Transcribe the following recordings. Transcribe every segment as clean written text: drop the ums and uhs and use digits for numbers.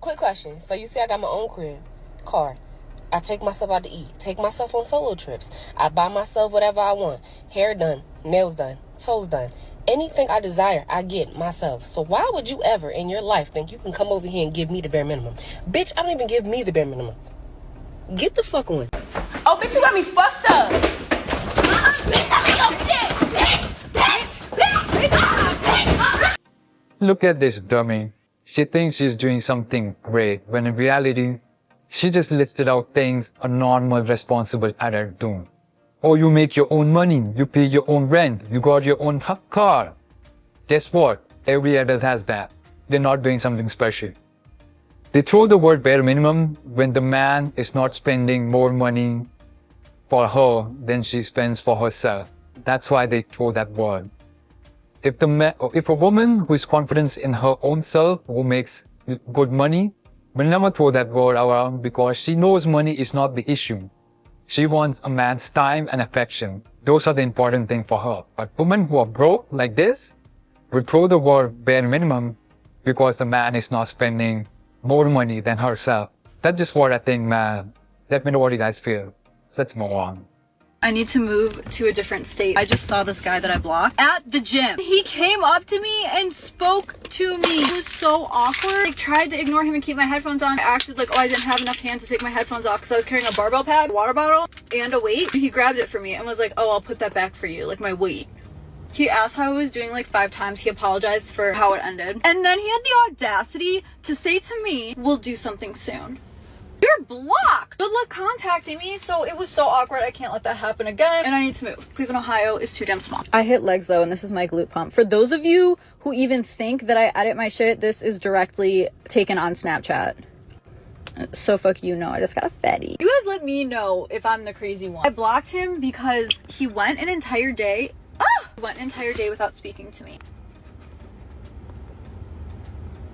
Quick question. So you see I got my own car. I take myself out to eat. Take myself on solo trips. I buy myself whatever I want. Hair done. Nails done. Toes done. Anything I desire, I get myself. So why would you ever in your life think you can come over here and give me the bare minimum? Bitch, I don't even give me the bare minimum. Get the fuck on. Oh, bitch, you got me fucked up. Bitch, I make your shit. Bitch. Look at this dummy. She thinks she's doing something great, when in reality, she just listed out things a normal, responsible adult do. Oh, you make your own money, you pay your own rent, you got your own car. Guess what? Every adult has that. They're not doing something special. They throw the word bare minimum when the man is not spending more money for her than she spends for herself. That's why they throw that word. If a woman who is confident in her own self, who makes good money, will never throw that word around because she knows money is not the issue. She wants a man's time and affection. Those are the important things for her. But women who are broke like this will throw the word bare minimum because the man is not spending more money than herself. That's just what I think, man. Let me know what you guys feel. Let's move on. I need to move to a different state. I just saw this guy that I blocked at the gym. He came up to me and spoke to me. It was so awkward. I tried to ignore him and keep my headphones on. I acted like, I didn't have enough hands to take my headphones off because I was carrying a barbell pad, water bottle, and a weight. He grabbed it for me and was like, oh, I'll put that back for you, like my weight. He asked how I was doing like 5 times. He apologized for how it ended. And then he had the audacity to say to me, we'll do something soon. You're blocked! Good luck contacting me, so it was so awkward. I can't let that happen again, and I need to move. Cleveland, Ohio is too damn small. I hit legs though, and this is my glute pump. For those of you who even think that I edit my shit, this is directly taken on Snapchat. So fuck you, no, I just got a fatty. You guys let me know if I'm the crazy one. I blocked him because he went an entire day without speaking to me.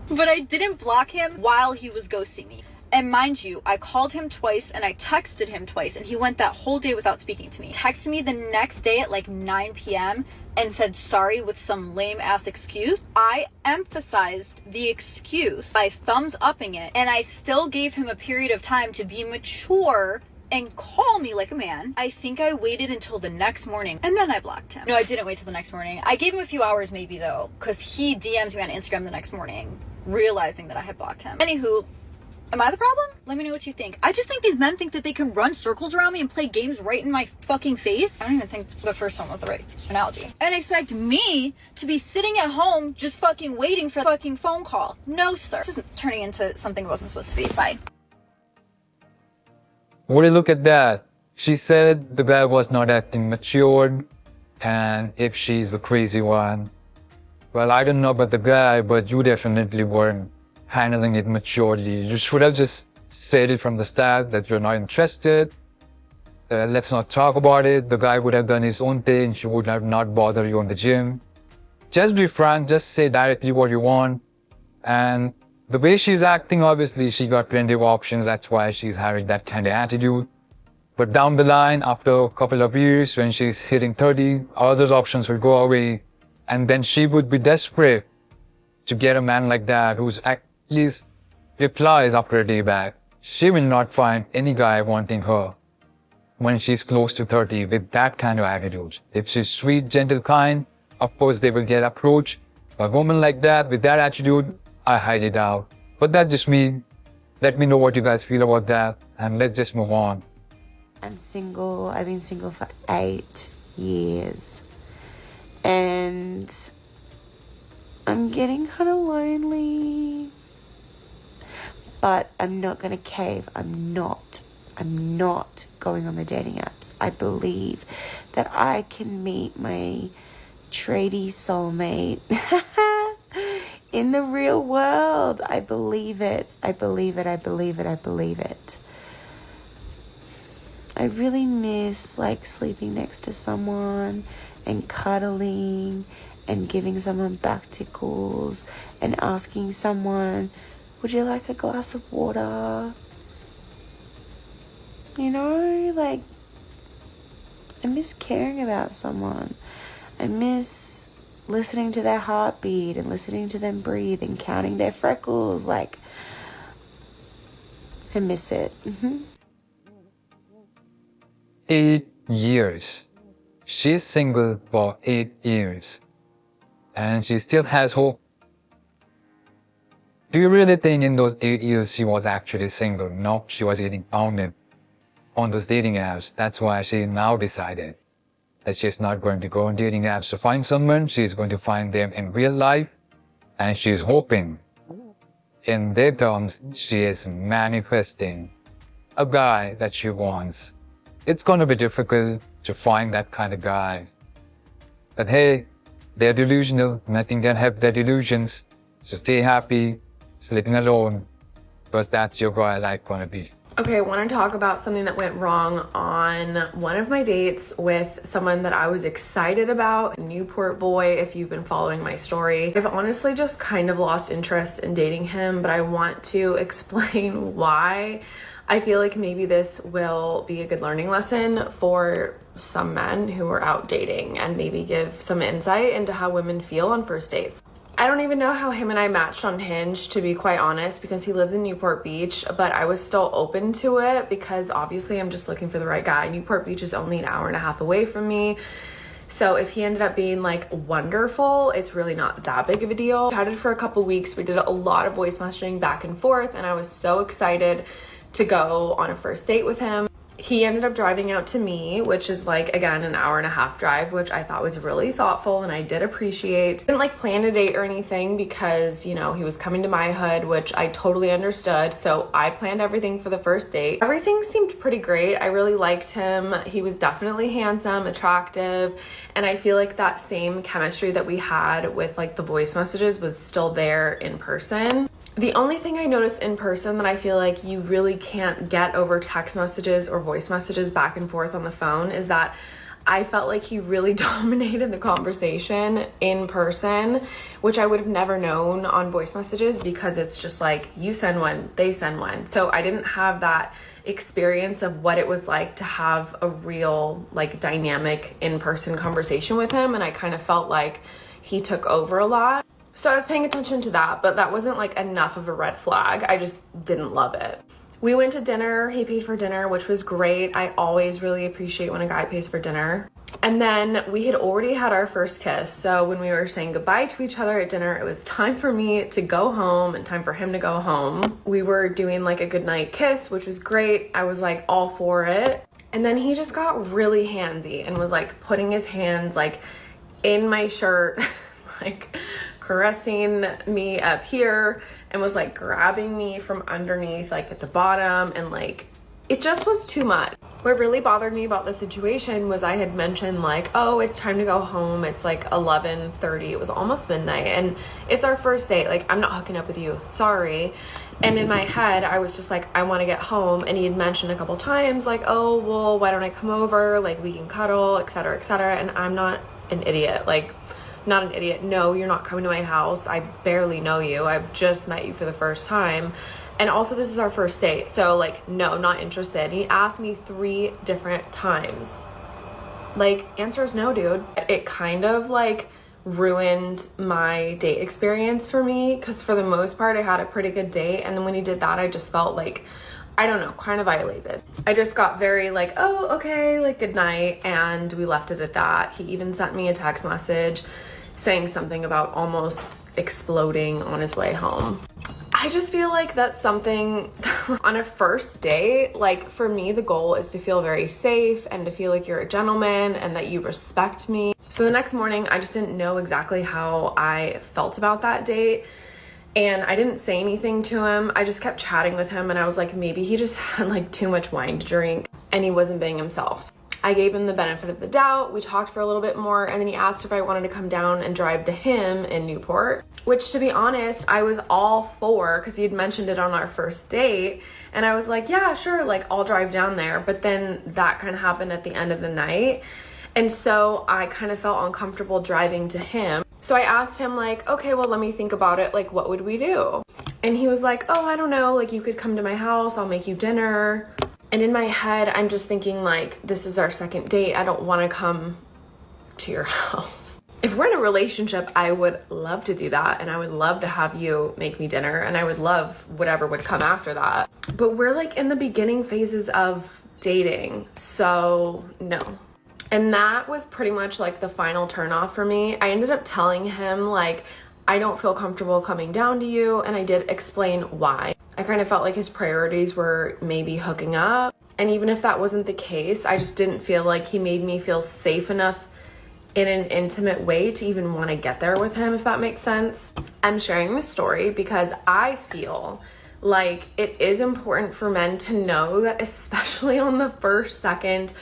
But I didn't block him while he was ghosting me. And mind you, I called him twice and I texted him twice, and he went that whole day without speaking to me. Texted me the next day at like 9 p.m. and said sorry with some lame ass excuse. I emphasized the excuse by thumbs upping it, and I still gave him a period of time to be mature and call me like a man. I think I waited until the next morning and then I blocked him. No, I didn't wait till the next morning. I gave him a few hours maybe though, because he DM'd me on Instagram the next morning, realizing that I had blocked him. Anywho, am I the problem? Let me know what you think. I just think these men think that they can run circles around me and play games right in my fucking face. I don't even think the first one was the right analogy. And expect me to be sitting at home just fucking waiting for the fucking phone call. No, sir. This is turning into something it wasn't supposed to be. Bye. Would you look at that? She said the guy was not acting matured, and if she's the crazy one. Well, I don't know about the guy, but you definitely weren't handling it maturely. You should have just said it from the start that you're not interested. Let's not talk about it. The guy would have done his own thing. She would have not bothered you in the gym. Just be frank. Just say directly what you want. And the way she's acting, obviously, she got plenty of options. That's why she's having that kind of attitude. But down the line, after a couple of years, when she's hitting 30, all those options will go away. And then she would be desperate to get a man like that who's at least replies after a day back. She will not find any guy wanting her when she's close to 30 with that kind of attitude. If she's sweet, gentle, kind, of course they will get approached. A woman like that, with that attitude, I highly doubt. But that's just me. Let me know what you guys feel about that, and let's just move on. I'm single. I've been single for 8 years. And I'm getting kind of lonely. But I'm not going to cave. I'm not going on the dating apps. I believe that I can meet my tradie soulmate in the real world. I believe it. I believe it. I believe it. I believe it. I really miss like sleeping next to someone and cuddling and giving someone back tickles and asking someone, would you like a glass of water? You know, like, I miss caring about someone. I miss listening to their heartbeat and listening to them breathe and counting their freckles. Like, I miss it. 8 years. She's single for 8 years. And she still has hope. Do you really think in those 8 years she was actually single? No, she was getting found it on those dating apps. That's why she now decided that she's not going to go on dating apps to find someone. She's going to find them in real life. And she's hoping, in their terms, she is manifesting a guy that she wants. It's going to be difficult to find that kind of guy. But hey, they're delusional. Nothing can help their delusions. So stay happy, sleeping alone, because that's your guy life going to be. Okay, I want to talk about something that went wrong on one of my dates with someone that I was excited about, Newport boy, if you've been following my story. I've honestly just kind of lost interest in dating him, but I want to explain why. I feel like maybe this will be a good learning lesson for some men who are out dating and maybe give some insight into how women feel on first dates. I don't even know how him and I matched on Hinge, to be quite honest, because he lives in Newport Beach, but I was still open to it because obviously I'm just looking for the right guy. Newport Beach is only an hour and a half away from me. So if he ended up being like wonderful, it's really not that big of a deal. We chatted for a couple weeks. We did a lot of voice messaging back and forth, and I was so excited to go on a first date with him. He ended up driving out to me, which is like, again, an hour and a half drive, which I thought was really thoughtful and I did appreciate. Didn't like plan a date or anything because, you know, he was coming to my hood, which I totally understood. So I planned everything for the first date. Everything seemed pretty great. I really liked him. He was definitely handsome, attractive. And I feel like that same chemistry that we had with like the voice messages was still there in person. The only thing I noticed in person that I feel like you really can't get over text messages or voice messages back and forth on the phone is that I felt like he really dominated the conversation in person, which I would have never known on voice messages because it's just like you send one, they send one. So I didn't have that experience of what it was like to have a real like dynamic in-person conversation with him, and I kind of felt like he took over a lot. So I was paying attention to that, but that wasn't like enough of a red flag. I just didn't love it. We went to dinner. He paid for dinner, which was great. I always really appreciate when a guy pays for dinner. And then we had already had our first kiss. So when we were saying goodbye to each other at dinner, it was time for me to go home and time for him to go home. We were doing like a goodnight kiss, which was great. I was like all for it. And then he just got really handsy and was like putting his hands like in my shirt, like caressing me up here, and was like grabbing me from underneath like at the bottom, and like it just was too much. What really bothered me about the situation was I had mentioned like, oh, it's time to go home. It's like 11:30. It was almost midnight and it's our first date. Like, I'm not hooking up with you. Sorry. And in my head, I was just like, I want to get home. And he had mentioned a couple times like, oh, well, why don't I come over? Like, we can cuddle, etc., etc. And I'm not an idiot. Like, not an idiot. No, you're not coming to my house. I barely know you. I've just met you for the first time. And also, this is our first date. So like, no, not interested. And he asked me 3 different times. Like, answer is no, dude. It kind of like ruined my date experience for me, because for the most part, I had a pretty good date. And then when he did that, I just felt like, I don't know, kind of violated. I just got very like, oh, okay, like good night. And we left it at that. He even sent me a text message saying something about almost exploding on his way home. I just feel like that's something on a first date. Like, for me, the goal is to feel very safe and to feel like you're a gentleman and that you respect me. So the next morning, I just didn't know exactly how I felt about that date. And I didn't say anything to him. I just kept chatting with him, and I was like, maybe he just had like too much wine to drink and he wasn't being himself. I gave him the benefit of the doubt. We talked for a little bit more, and then he asked if I wanted to come down and drive to him in Newport, which, to be honest, I was all for, because he had mentioned it on our first date. And I was like, yeah, sure, like I'll drive down there. But then that kind of happened at the end of the night. And so I kind of felt uncomfortable driving to him. So I asked him like, okay, well, let me think about it. Like, what would we do? And he was like, oh, I don't know. Like, you could come to my house. I'll make you dinner. And in my head, I'm just thinking like, this is our second date. I don't want to come to your house. if we're in a relationship, I would love to do that, and I would love to have you make me dinner, and I would love whatever would come after that. But we're like in the beginning phases of dating, so no. And that was pretty much like the final turnoff for me. I ended up telling him like, I don't feel comfortable coming down to you, and I did explain why. I kind of felt like his priorities were maybe hooking up, and even if that wasn't the case, I just didn't feel like he made me feel safe enough in an intimate way to even want to get there with him, if that makes sense. I'm sharing this story because I feel like it is important for men to know that, especially on the first, second,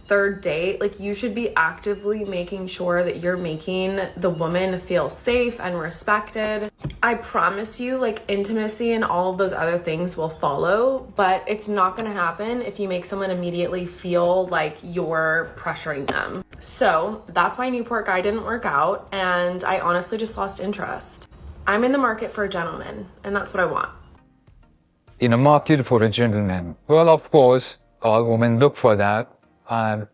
third date, like you should be actively making sure that you're making the woman feel safe and respected. I promise you, like, intimacy and all of those other things will follow, but it's not gonna happen if you make someone immediately feel like you're pressuring them. So that's why Newport guy didn't work out, and I honestly just lost interest. I'm in the market for a gentleman, and that's what I want. In a market for a gentleman. Well, of course, all women look for that. And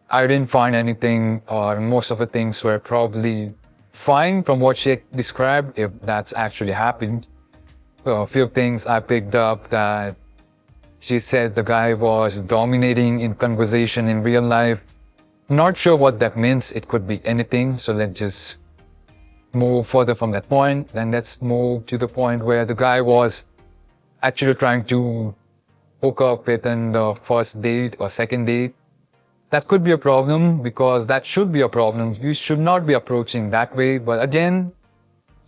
I didn't find anything, or most of the things were probably fine from what she described, if that's actually happened. Well, a few things I picked up that she said the guy was dominating in conversation in real life. Not sure what that means. It could be anything. So let's just move further from that point. Then let's move to the point where the guy was actually trying to hook up within the first date or second date. That could be a problem, because that should be a problem. You should not be approaching that way. But again,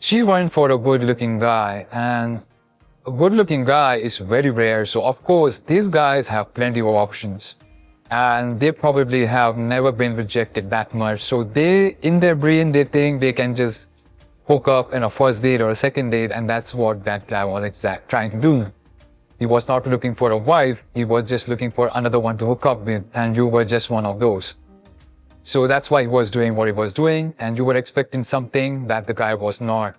she went for a good-looking guy, and a good-looking guy is very rare. So of course, these guys have plenty of options, and they probably have never been rejected that much. So they, in their brain, they think they can just hook up in a first date or a second date, and that's what that guy was trying to do. He was not looking for a wife, he was just looking for another one to hook up with, and you were just one of those. So that's why he was doing what he was doing, and you were expecting something that the guy was not.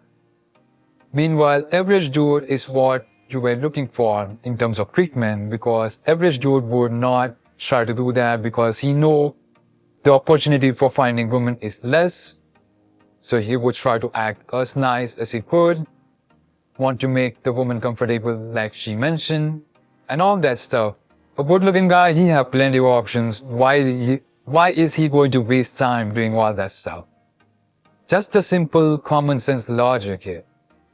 Meanwhile, average dude is what you were looking for in terms of treatment, because average dude would not try to do that because he know the opportunity for finding women is less. So he would try to act as nice as he could, want to make the woman comfortable like she mentioned, and all that stuff. A good-looking guy, he have plenty of options. Why is he going to waste time doing all that stuff? Just a simple common sense logic here.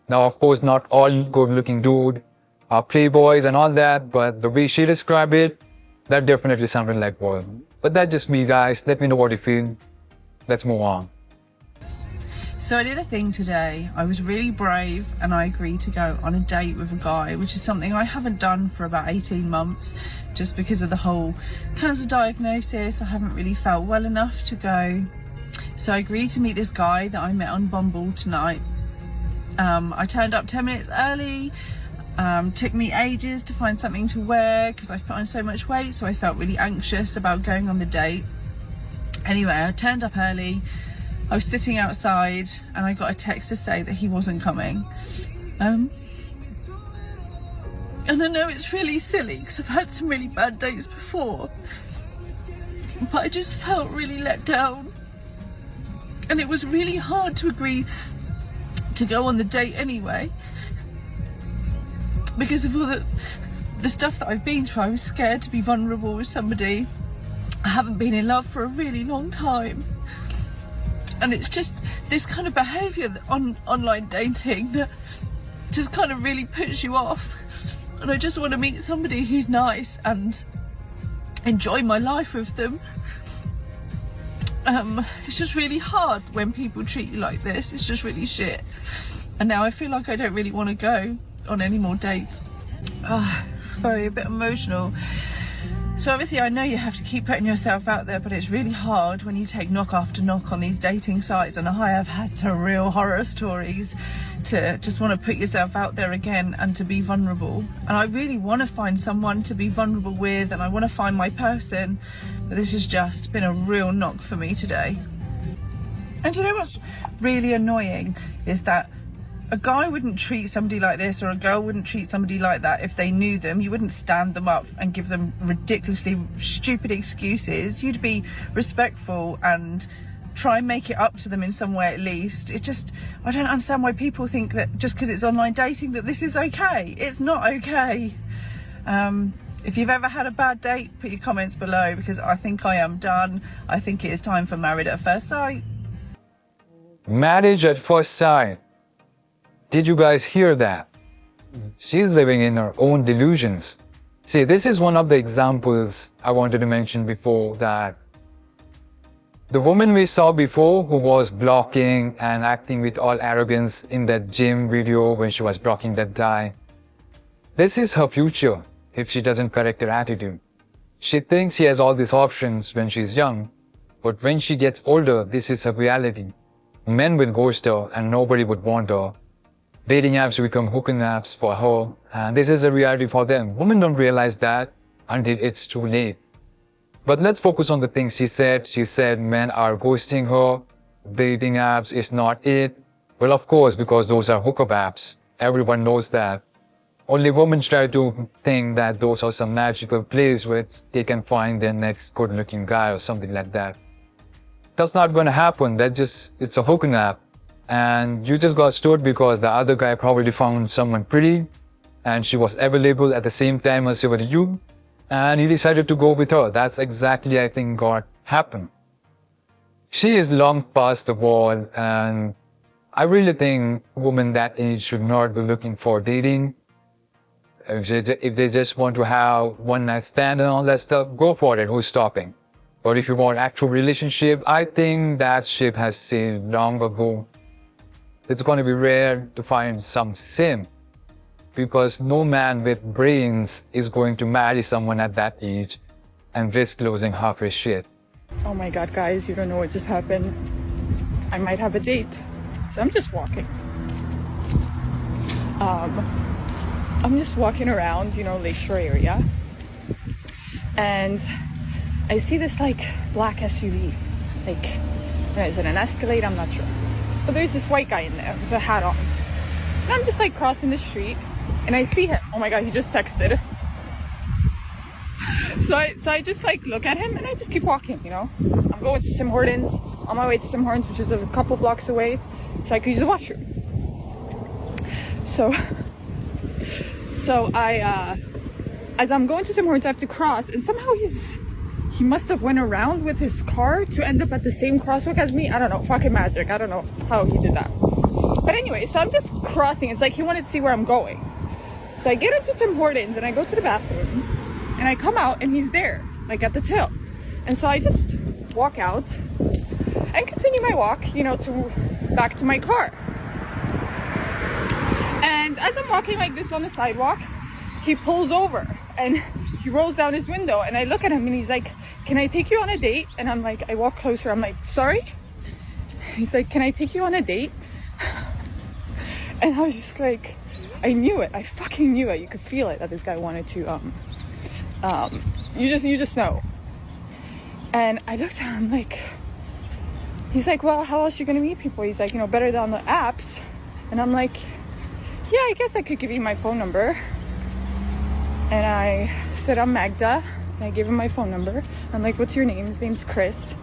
Now, of course, not all good-looking dudes are playboys and all that, but the way she described it, that definitely sounded like one. But that's just me, guys. Let me know what you feel. Let's move on. So I did a thing today. I was really brave and I agreed to go on a date with a guy, which is something I haven't done for about 18 months just because of the whole cancer diagnosis. I haven't really felt well enough to go. So I agreed to meet this guy that I met on Bumble tonight. I turned up 10 minutes early. Took me ages to find something to wear because I put on so much weight, so I felt really anxious about going on the date. Anyway, I turned up early. I was sitting outside and I got a text to say that he wasn't coming. And I know it's really silly because I've had some really bad dates before, but I just felt really let down. And it was really hard to agree to go on the date anyway, because of all the stuff that I've been through. I was scared to be vulnerable with somebody. I haven't been in love for a really long time. And it's just this kind of behaviour on online dating that just kind of really puts you off. And I just want to meet somebody who's nice and enjoy my life with them. It's just really hard when people treat you like this. It's just really shit. And now I feel like I don't really want to go on any more dates. Sorry, a bit emotional. So obviously I know you have to keep putting yourself out there, but it's really hard when you take knock after knock on these dating sites. And I have had some real horror stories to just want to put yourself out there again and to be vulnerable. And I really want to find someone to be vulnerable with, and I want to find my person. But this has just been a real knock for me today. And you know what's really annoying is that a guy wouldn't treat somebody like this, or a girl wouldn't treat somebody like that if they knew them. You wouldn't stand them up and give them ridiculously stupid excuses. You'd be respectful and try and make it up to them in some way at least. I don't understand why people think that just because it's online dating that this is okay. It's not okay. If you've ever had a bad date, put your comments below, because I think I am done. I think it is time for Married at First Sight. Marriage at first sight. Did you guys hear that? She's living in her own delusions. See, this is one of the examples I wanted to mention before, that the woman we saw before who was blocking and acting with all arrogance in that gym video when she was blocking that guy. This is her future if she doesn't correct her attitude. She thinks she has all these options when she's young, but when she gets older, this is her reality. Men will ghost her and nobody would want her. Dating apps become hooking apps for her, and this is a reality for them. Women don't realize that until it's too late. But let's focus on the things she said. She said men are ghosting her, dating apps is not it. Well, of course, because those are hookup apps. Everyone knows that. Only women try to think that those are some magical place where they can find their next good-looking guy or something like that. That's not going to happen. It's a hooking app. And you just got stood because the other guy probably found someone pretty and she was available at the same time as you, and he decided to go with her. That's exactly, I think, what happened. She is long past the wall, and I really think women that age should not be looking for dating. If they just want to have one night stand and all that stuff, go for it. Who's stopping? But if you want actual relationship, I think that ship has sailed long ago. It's going to be rare to find some sim, because no man with brains is going to marry someone at that age and risk losing half his shit. Oh my god, guys, you don't know what just happened. I might have a date. So I'm just walking. I'm just walking around, Lakeshore area. And I see this black SUV. Is it an Escalade? I'm not sure. But there's this white guy in there with a hat on. And I'm just crossing the street and I see him. Oh my god, he just texted. So I just look at him and I just keep walking, I'm going to Tim Hortons, on my way to Tim Hortons, which is a couple blocks away, so I could use the washroom. So I, as I'm going to Tim Hortons, I have to cross, and somehow he must have went around with his car to end up at the same crosswalk as me. I don't know, fucking magic. I don't know how he did that. But anyway, so I'm just crossing. It's he wanted to see where I'm going. So I get into Tim Hortons and I go to the bathroom and I come out and he's there, at the till. And so I just walk out and continue my walk, back to my car. And as I'm walking like this on the sidewalk, he pulls over and he rolls down his window and I look at him and he's like, "Can I take you on a date?" And I'm I walk closer, I'm sorry? He's like, "Can I take you on a date?" And I was just I knew it. I fucking knew it. You could feel it that this guy wanted to, you just know. And I looked at him he's like, "Well, how else are you gonna meet people?" He's like, "Better than the apps." And I'm like, "Yeah, I guess I could give you my phone number." And I said, "I'm Magda." And I gave him my phone number. I'm like, "What's your name?" His name's Chris.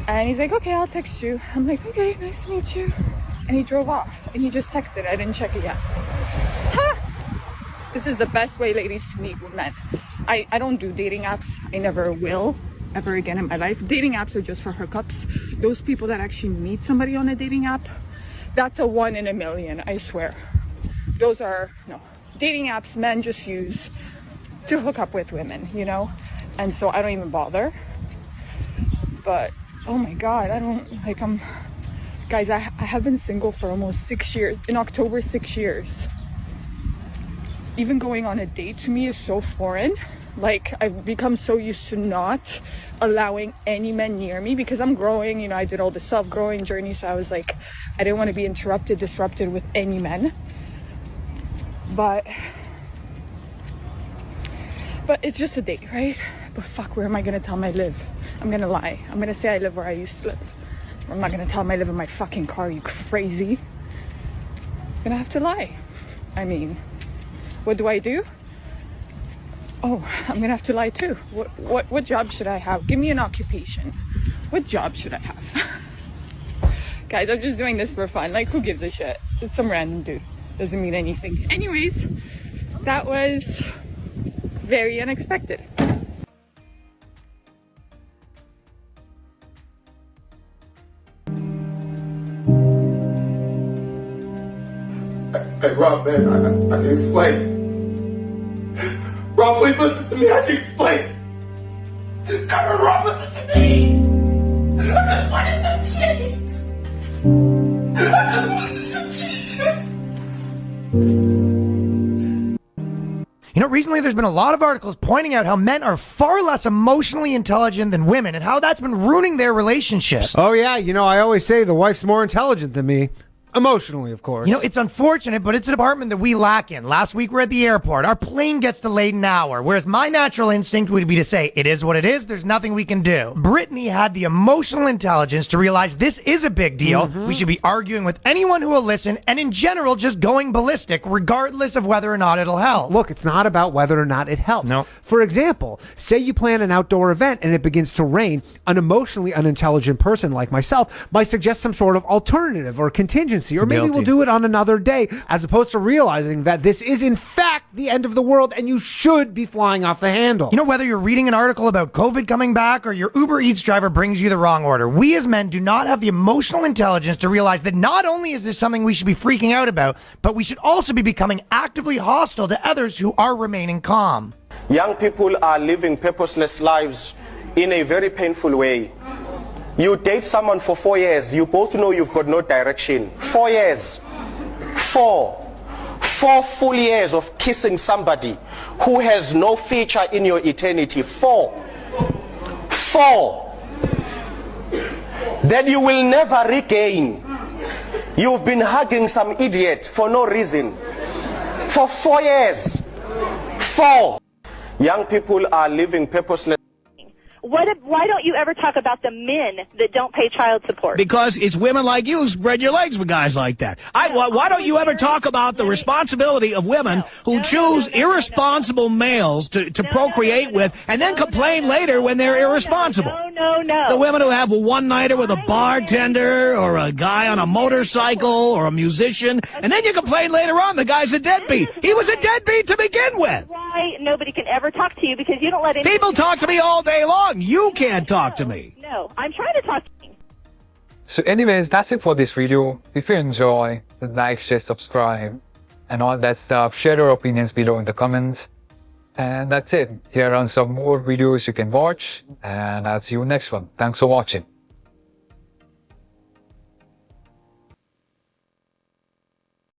And he's like, "Okay, I'll text you." I'm like, "Okay, nice to meet you." And he drove off and he just texted. I didn't check it yet. Ha! This is the best way, ladies, to meet men. I don't do dating apps. I never will ever again in my life. Dating apps are just for hookups. Those people that actually meet somebody on a dating app, that's a 1 in a million, I swear. Those are, no. Dating apps men just use to hook up with women, And so I don't even bother. But, oh my God, guys, I have been single for almost 6 years. In October, 6 years. Even going on a date to me is so foreign. I've become so used to not allowing any men near me because I'm growing, I did all the self-growing journey. So I was I didn't want to be disrupted with any men. But it's just a date, right? But fuck, where am I gonna tell him I live? I'm gonna lie. I'm gonna say I live where I used to live. I'm not gonna tell him I live in my fucking car. Are you crazy? I'm gonna have to lie. What do? Oh, I'm gonna have to lie too. What job should I have? Give me an occupation. What job should I have? Guys, I'm just doing this for fun. Like, who gives a shit? It's some random dude. Doesn't mean anything. Anyways, that was very unexpected. Hey, Rob, man, I can explain. Rob, please listen to me. I can explain. Rob, listen to me. I just wanted some cheese. I just wanted some cheese. You know, recently there's been a lot of articles pointing out how men are far less emotionally intelligent than women and how that's been ruining their relationships. Oh, yeah. You know, I always say the wife's more intelligent than me. Emotionally, of course. You know, it's unfortunate, but it's a department that we lack in. Last week we're at the airport. Our plane gets delayed an hour, whereas my natural instinct would be to say, it is what it is, there's nothing we can do. Brittany had the emotional intelligence to realize this is a big deal. We should be arguing with anyone who will listen, and in general, just going ballistic, regardless of whether or not it'll help. Look, it's not about whether or not it helps. No. For example, say you plan an outdoor event and it begins to rain. An emotionally unintelligent person like myself might suggest some sort of alternative or contingency, or maybe Guilty. we'll do it on another day, as opposed to realizing that this is in fact the end of the world and you should be flying off the handle. You know, whether you're reading an article about COVID coming back or your Uber Eats driver brings you the wrong order, we as men do not have the emotional intelligence to realize that not only is this something we should be freaking out about, but we should also be becoming actively hostile to others who are remaining calm. Young people are living purposeless lives in a very painful way. You date someone for 4 years, you both know you've got no direction. 4 years. 4 full years of kissing somebody who has no future in your eternity. 4. That you will never regain. You've been hugging some idiot for no reason. For 4 years. 4. Young people are living purposeless. Why don't you ever talk about the men that don't pay child support? Because it's women like you who spread your legs for guys like that. Why don't you ever talk about the responsibility of women who choose irresponsible males to procreate with and then complain later when they're irresponsible? No. The women who have a one-nighter with a bartender or a guy on a motorcycle or a musician, and then you complain later on the guy's a deadbeat. He was a deadbeat to begin with. Why nobody can ever talk to you because you don't let anybody... People talk to me all day long. You can't talk to me. No, I'm trying to talk to you. So anyways, that's it for this video. If you enjoy, like, share, subscribe, and all that stuff. Share your opinions below in the comments. And that's it. Here are some more videos you can watch, and I'll see you next one. Thanks for watching.